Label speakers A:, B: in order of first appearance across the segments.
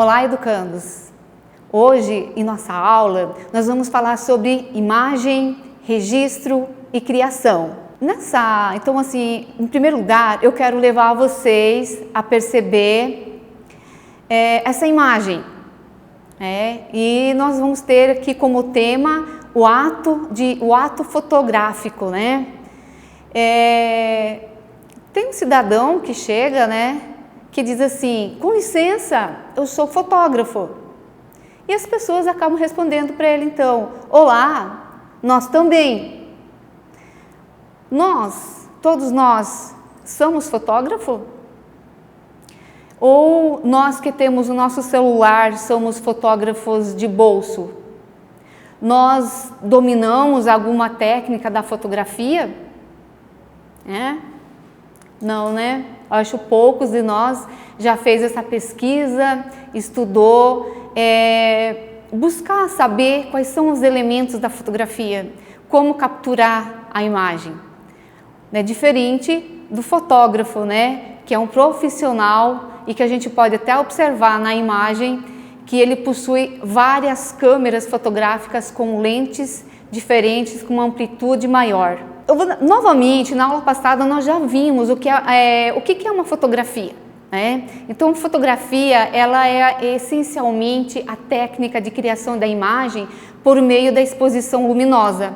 A: Olá, educandos! Hoje, em nossa aula, nós vamos falar sobre imagem, registro e criação. Então, em primeiro lugar, eu quero levar vocês a perceber essa imagem. E nós vamos ter aqui como tema o ato fotográfico, né? Tem um cidadão que chega, que diz assim: com licença, eu sou fotógrafo. E as pessoas acabam respondendo para ele então: olá, nós também. Todos nós, somos fotógrafo? Ou nós que temos o nosso celular somos fotógrafos de bolso? Nós dominamos alguma técnica da fotografia? Não, né? Acho poucos de nós já fez essa pesquisa, estudou, buscar saber quais são os elementos da fotografia, como capturar a imagem. Diferente do fotógrafo, que é um profissional e que a gente pode até observar na imagem que ele possui várias câmeras fotográficas com lentes diferentes, com uma amplitude maior. Novamente, na aula passada nós já vimos o que é uma fotografia. Então, fotografia ela é essencialmente a técnica de criação da imagem por meio da exposição luminosa,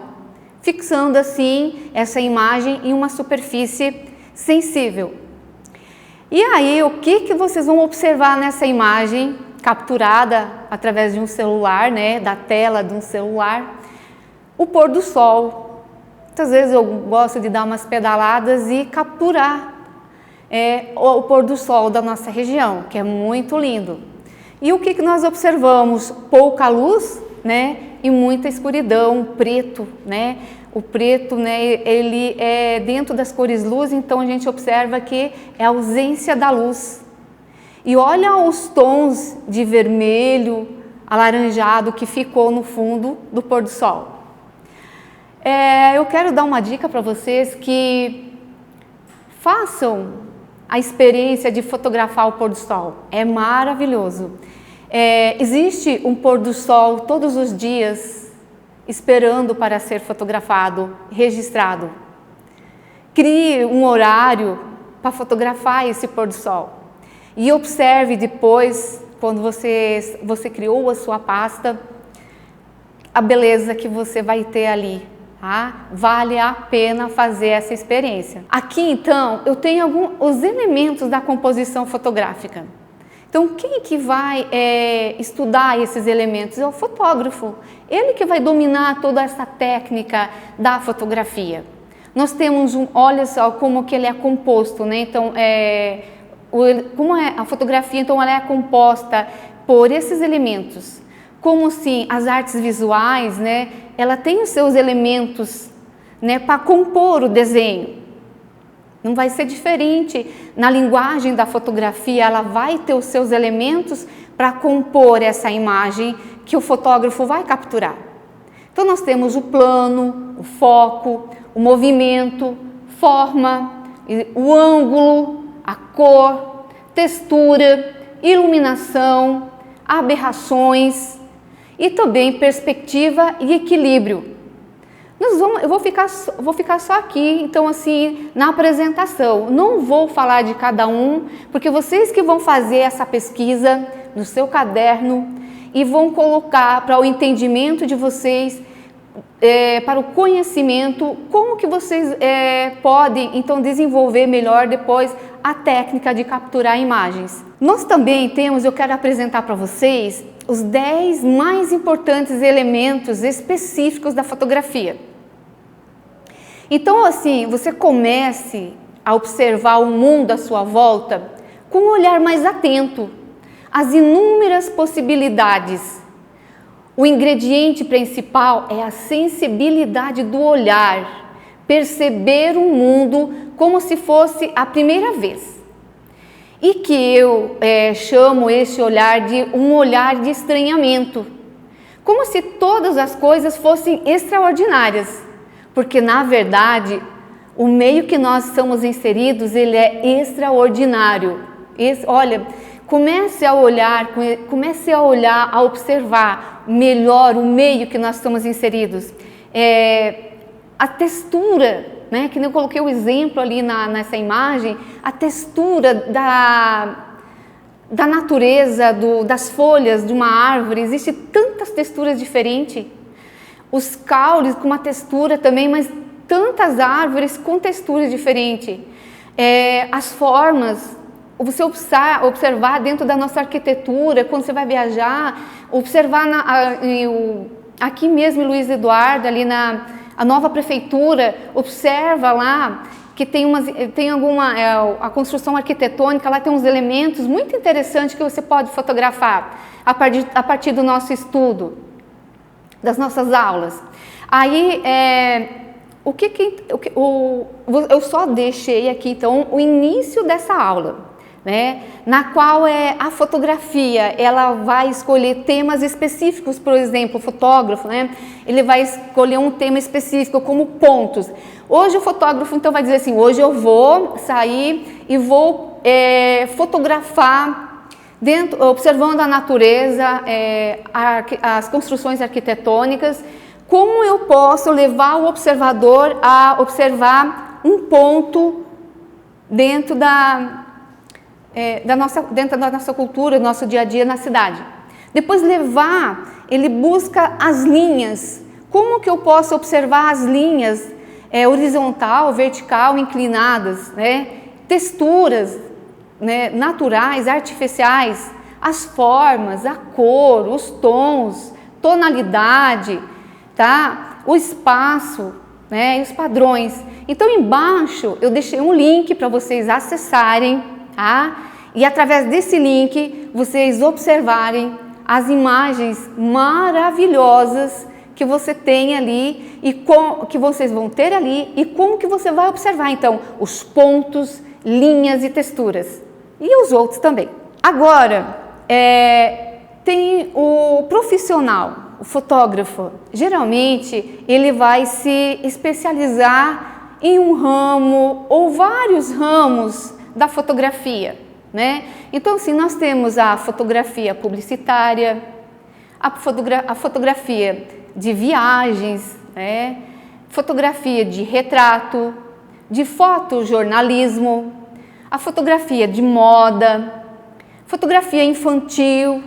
A: fixando assim essa imagem em uma superfície sensível. E aí, o que vocês vão observar nessa imagem capturada através de um celular, da tela de um celular? O pôr do sol. Muitas vezes eu gosto de dar umas pedaladas e capturar o pôr do sol da nossa região, que é muito lindo. E o que nós observamos? Pouca luz, e muita escuridão, preto, O preto, ele é dentro das cores luz, então a gente observa que é a ausência da luz. E olha os tons de vermelho, alaranjado que ficou no fundo do pôr do sol. Eu quero dar uma dica para vocês que façam a experiência de fotografar o pôr do sol. É maravilhoso. Existe um pôr do sol todos os dias esperando para ser fotografado, registrado. Crie um horário para fotografar esse pôr do sol e observe depois, quando você criou a sua pasta, a beleza que você vai ter ali. Vale a pena fazer essa experiência. Aqui então eu tenho os elementos da composição fotográfica. Então quem que vai estudar esses elementos? É o fotógrafo. Ele que vai dominar toda essa técnica da fotografia. Nós temos olha só como que ele é composto, Então como é a fotografia? Então ela é composta por esses elementos. Como sim, as artes visuais, ela tem os seus elementos, para compor o desenho. Não vai ser diferente na linguagem da fotografia, ela vai ter os seus elementos para compor essa imagem que o fotógrafo vai capturar. Então nós temos o plano, o foco, o movimento, forma, o ângulo, a cor, textura, iluminação, aberrações e também perspectiva e equilíbrio. Eu vou ficar só aqui, então na apresentação. Não vou falar de cada um, porque vocês que vão fazer essa pesquisa no seu caderno e vão colocar para o entendimento de vocês, para o conhecimento, como que vocês podem então desenvolver melhor depois a técnica de capturar imagens. Nós também eu quero apresentar para vocês os 10 mais importantes elementos específicos da fotografia. Então você comece a observar o mundo à sua volta com um olhar mais atento às inúmeras possibilidades. O ingrediente principal é a sensibilidade do olhar, perceber o mundo como se fosse a primeira vez. E que eu chamo esse olhar de um olhar de estranhamento, como se todas as coisas fossem extraordinárias, porque na verdade o meio que nós estamos inseridos ele é extraordinário. Olha, comece a olhar, a observar melhor o meio que nós estamos inseridos. A textura, né, que eu coloquei o exemplo ali nessa imagem, a textura da natureza, das folhas de uma árvore, existem tantas texturas diferentes. Os caules com uma textura também, mas tantas árvores com texturas diferentes. As formas, você observar dentro da nossa arquitetura, quando você vai viajar, observar aqui mesmo em Luiz Eduardo, ali a nova prefeitura, observa lá que a construção arquitetônica, lá tem uns elementos muito interessantes que você pode fotografar a partir do nosso estudo, das nossas aulas. Aí, eu só deixei aqui, então, o início dessa aula, né, na qual a fotografia, ela vai escolher temas específicos, por exemplo, o fotógrafo, né, ele vai escolher um tema específico como pontos. Hoje o fotógrafo então vai dizer assim, hoje eu vou sair e vou fotografar observando a natureza, as construções arquitetônicas, como eu posso levar o observador a observar um ponto dentro da nossa cultura, do nosso dia a dia na cidade. Depois ele busca as linhas. Como que eu posso observar as linhas horizontal, vertical, inclinadas, né? Texturas, né, naturais, artificiais, as formas, a cor, os tons, tonalidade, tá? O espaço, né, e os padrões. Então embaixo eu deixei um link para vocês acessarem, tá? E através desse link vocês observarem as imagens maravilhosas que você tem ali e que vocês vão ter ali e como que você vai observar então os pontos, linhas e texturas e os outros também. Agora tem o profissional, o fotógrafo. Geralmente ele vai se especializar em um ramo ou vários ramos da fotografia, né? Então, assim, nós temos a fotografia publicitária, a fotografia de viagens, né? Fotografia de retrato, de fotojornalismo, a fotografia de moda, fotografia infantil,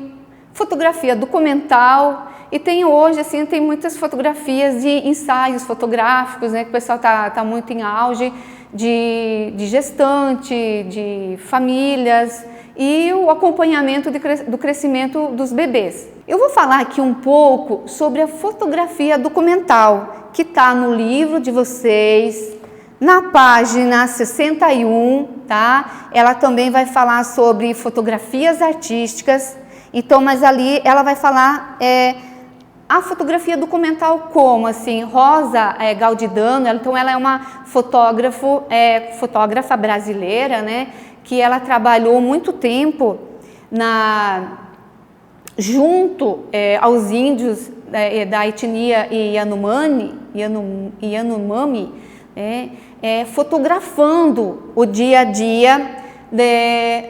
A: fotografia documental. E tem hoje, assim, tem muitas fotografias de ensaios fotográficos, né? Que o pessoal tá muito em auge, de gestante, de famílias e o acompanhamento do crescimento dos bebês. Eu vou falar aqui um pouco sobre a fotografia documental, que está no livro de vocês, na página 61, tá? Ela também vai falar sobre fotografias artísticas, então, mas ali ela vai falar a fotografia documental como, assim, Rosa Galdidano, então ela é uma fotógrafa brasileira, né, que ela trabalhou muito tempo junto aos índios da etnia Yanomami, fotografando o dia a dia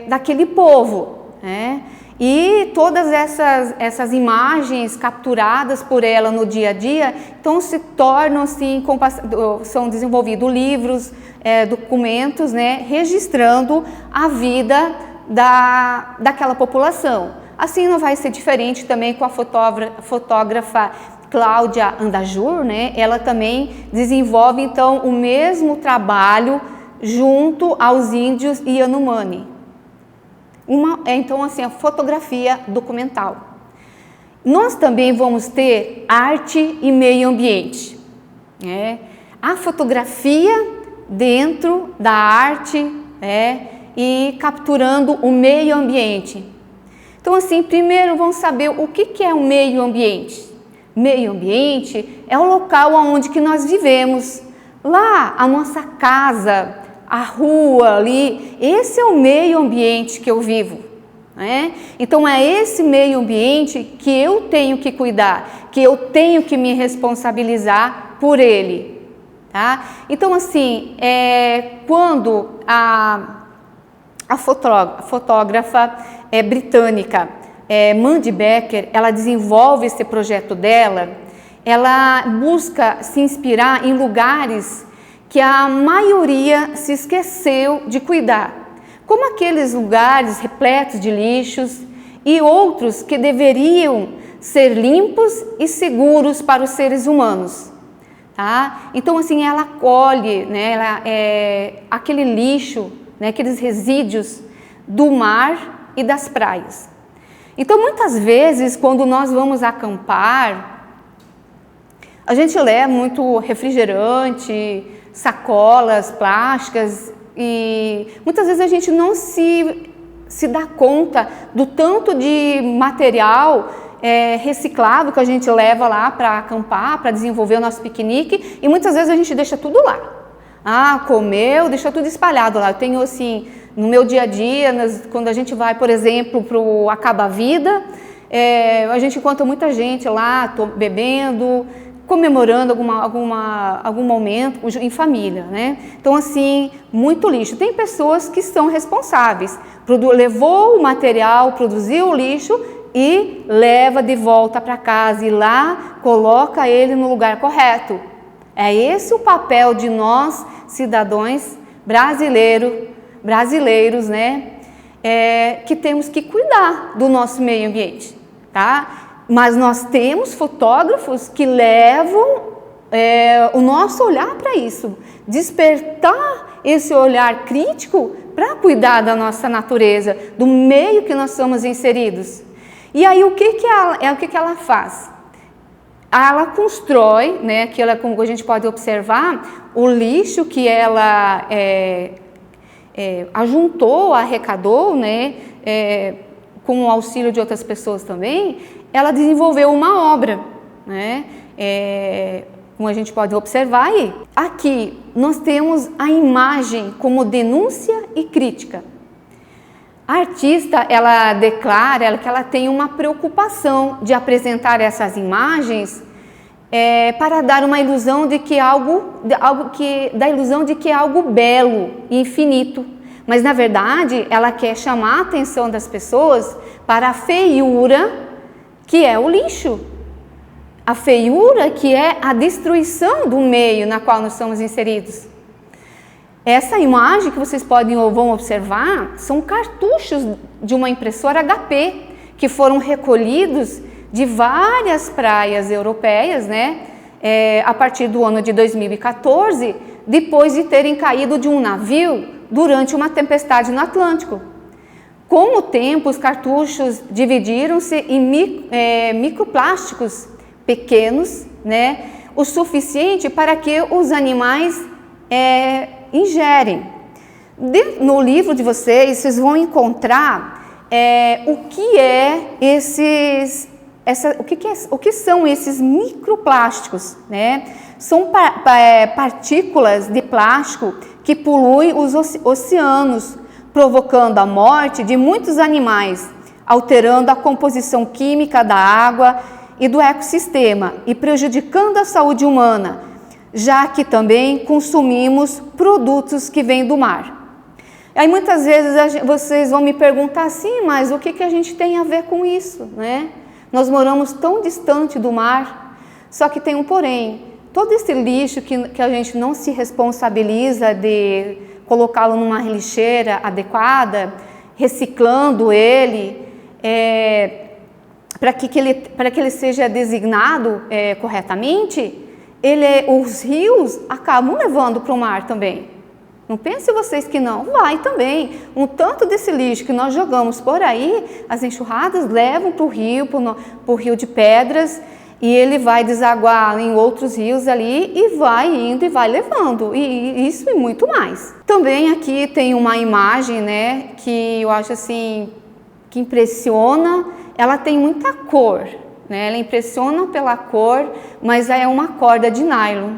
A: daquele povo, né? E todas essas imagens capturadas por ela no dia a dia, então se tornam assim, são desenvolvidos livros, documentos, né, registrando a vida daquela população. Assim não vai ser diferente também com a fotógrafa Cláudia Andajur, né? Ela também desenvolve então o mesmo trabalho junto aos índios Yanomami. Então, assim, a fotografia documental. Nós também vamos ter arte e meio ambiente. A fotografia dentro da arte e capturando o meio ambiente. Então, assim, primeiro vamos saber o que é o meio ambiente. Meio ambiente é o local onde que nós vivemos. Lá, a nossa casa, a rua ali, esse é o meio ambiente que eu vivo, né? Então é esse meio ambiente que eu tenho que cuidar, que eu tenho que me responsabilizar por ele, tá? Então, assim, quando a fotógrafa britânica Mandy Becker, ela desenvolve esse projeto dela, ela busca se inspirar em lugares que a maioria se esqueceu de cuidar, como aqueles lugares repletos de lixos e outros que deveriam ser limpos e seguros para os seres humanos. Tá? Então, assim, ela acolhe, né, aquele lixo, né, aqueles resíduos do mar e das praias. Então, muitas vezes, quando nós vamos acampar, a gente leva muito refrigerante, sacolas plásticas e muitas vezes a gente não se dá conta do tanto de material reciclável que a gente leva lá para acampar, para desenvolver o nosso piquenique, e muitas vezes a gente deixa tudo lá. Comeu, deixou tudo espalhado lá. Eu tenho assim, no meu dia a dia, quando a gente vai, por exemplo, para o Acaba Vida, a gente encontra muita gente lá bebendo, comemorando algum momento em família, né? Então, assim, muito lixo. Tem pessoas que são responsáveis, levou o material, produziu o lixo e leva de volta para casa e lá coloca ele no lugar correto. É esse o papel de nós, cidadãos brasileiros, né? Que temos que cuidar do nosso meio ambiente, tá? Mas nós temos fotógrafos que levam o nosso olhar para isso, despertar esse olhar crítico para cuidar da nossa natureza, do meio que nós somos inseridos. E aí o que ela faz? Ela constrói, né, como a gente pode observar, o lixo que ela ajuntou, arrecadou, né, com o auxílio de outras pessoas também, ela desenvolveu uma obra, né, como a gente pode observar aí. Aqui nós temos a imagem como denúncia e crítica. A artista, ela declara que ela tem uma preocupação de apresentar essas imagens para dar uma ilusão de que da ilusão de que é algo belo e infinito. Mas na verdade, ela quer chamar a atenção das pessoas para a feiura que é o lixo. A feiura que é a destruição do meio na qual nós somos inseridos. Essa imagem que vocês vão observar são cartuchos de uma impressora HP que foram recolhidos de várias praias europeias, né, a partir do ano de 2014, depois de terem caído de um navio durante uma tempestade no Atlântico. Com o tempo, os cartuchos dividiram-se em microplásticos pequenos, né, o suficiente para que os animais ingerem. No livro de vocês vão encontrar o que são esses microplásticos, né? São partículas de plástico que poluem os oceanos, provocando a morte de muitos animais, alterando a composição química da água e do ecossistema e prejudicando a saúde humana, já que também consumimos produtos que vêm do mar. Aí muitas vezes vocês vão me perguntar assim, mas o que a gente tem a ver com isso, né? Nós moramos tão distante do mar, só que tem um porém. Todo esse lixo que a gente não se responsabiliza de colocá-lo numa lixeira adequada, reciclando ele, para que ele seja designado corretamente, os rios acabam levando para o mar também. Não pensem vocês que não, vai também. Um tanto desse lixo que nós jogamos por aí, as enxurradas levam para o rio de Pedras, e ele vai desaguar em outros rios ali e vai indo e vai levando, e isso e muito mais. Também aqui tem uma imagem, né, que eu acho assim, que impressiona. Ela tem muita cor, né? Ela impressiona pela cor, mas é uma corda de nylon.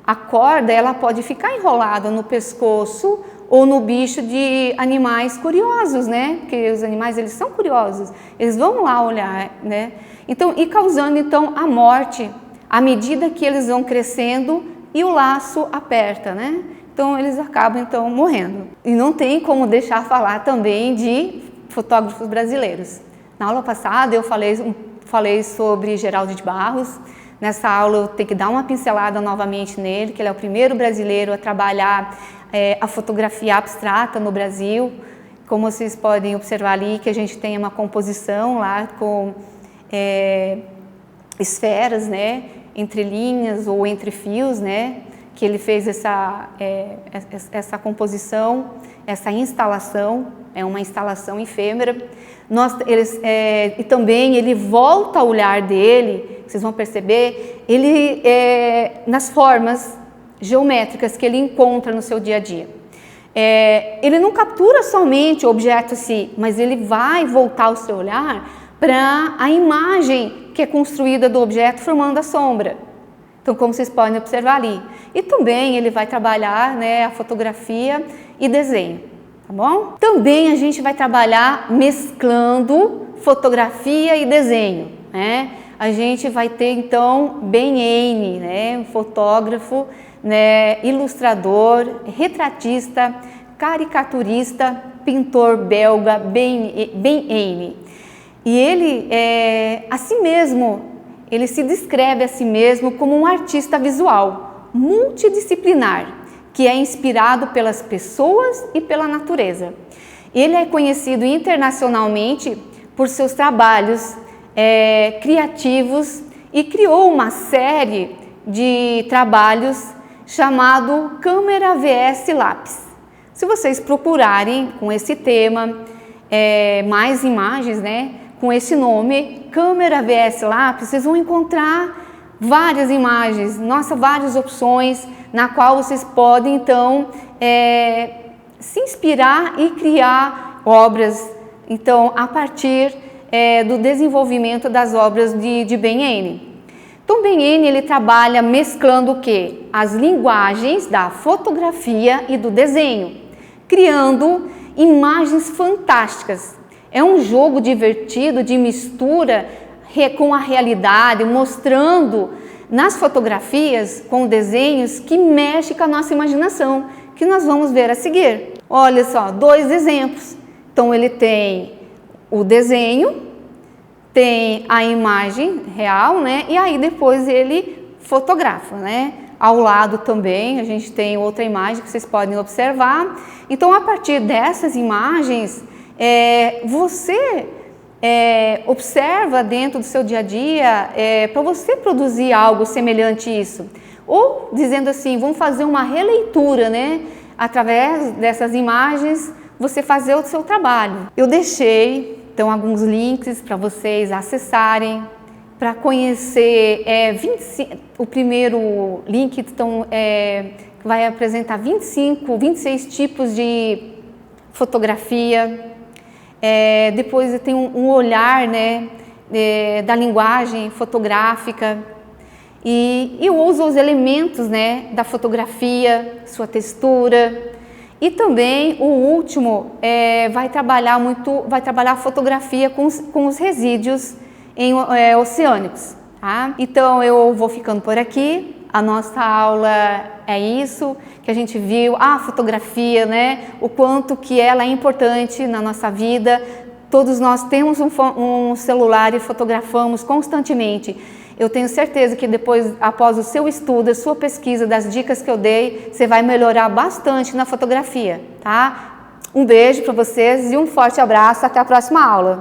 A: A corda, ela pode ficar enrolada no pescoço ou no bicho de animais curiosos, né? Porque os animais, eles são curiosos, eles vão lá olhar, né? Então, e causando então a morte à medida que eles vão crescendo e o laço aperta, né? então eles acabam então morrendo. E não tem como deixar falar também de fotógrafos brasileiros. Na aula passada eu falei sobre Geraldo de Barros. Nessa aula eu tenho que dar uma pincelada novamente nele, que ele é o primeiro brasileiro a trabalhar a fotografia abstrata no Brasil. Como vocês podem observar ali, que a gente tem uma composição lá com esferas, né, entre linhas ou entre fios, né, que ele fez essa composição, essa instalação, é uma instalação efêmera. E também ele volta o olhar dele, vocês vão perceber, ele nas formas geométricas que ele encontra no seu dia a dia. Ele não captura somente o objeto em si, mas ele vai voltar o seu olhar para a imagem que é construída do objeto formando a sombra. Então, como vocês podem observar ali. E também ele vai trabalhar, né, a fotografia e desenho, tá bom? Também a gente vai trabalhar mesclando fotografia e desenho, né? A gente vai ter então Ben Heine, né, um fotógrafo, né, ilustrador, retratista, caricaturista, pintor belga, Ben Heine. E ele, assim mesmo, ele se descreve a si mesmo como um artista visual, multidisciplinar, que é inspirado pelas pessoas e pela natureza. Ele é conhecido internacionalmente por seus trabalhos criativos e criou uma série de trabalhos chamado Câmera vs Lápis. Se vocês procurarem com esse tema, mais imagens, né, com esse nome, Câmera vs Lápis, vocês vão encontrar várias imagens, várias opções, na qual vocês podem então se inspirar e criar obras, então a partir do desenvolvimento das obras de Ben Heine. Então, Ben Heine, ele trabalha mesclando o quê? As linguagens da fotografia e do desenho, criando imagens fantásticas. É um jogo divertido de mistura com a realidade, mostrando nas fotografias, com desenhos, que mexe com a nossa imaginação, que nós vamos ver a seguir. Olha só, 2 exemplos. Então, ele tem o desenho, tem a imagem real, né? E aí depois ele fotografa, né? Ao lado também a gente tem outra imagem que vocês podem observar. Então, a partir dessas imagens, você observa dentro do seu dia a dia para você produzir algo semelhante a isso. Ou dizendo assim, vamos fazer uma releitura, né? Através dessas imagens, você fazer o seu trabalho. Eu deixei então alguns links para vocês acessarem, para conhecer 25, o primeiro link então, vai apresentar 26 tipos de fotografia. Depois tem um olhar, né, da linguagem fotográfica e usa os elementos, né, da fotografia, sua textura. E também o último vai trabalhar a fotografia com os resíduos oceânicos, tá? Então eu vou ficando por aqui. A nossa aula é isso que a gente viu, a fotografia, né? O quanto que ela é importante na nossa vida. Todos nós temos um celular e fotografamos constantemente. Eu tenho certeza que depois, após o seu estudo, a sua pesquisa, das dicas que eu dei, você vai melhorar bastante na fotografia, tá? Um beijo para vocês e um forte abraço. Até a próxima aula.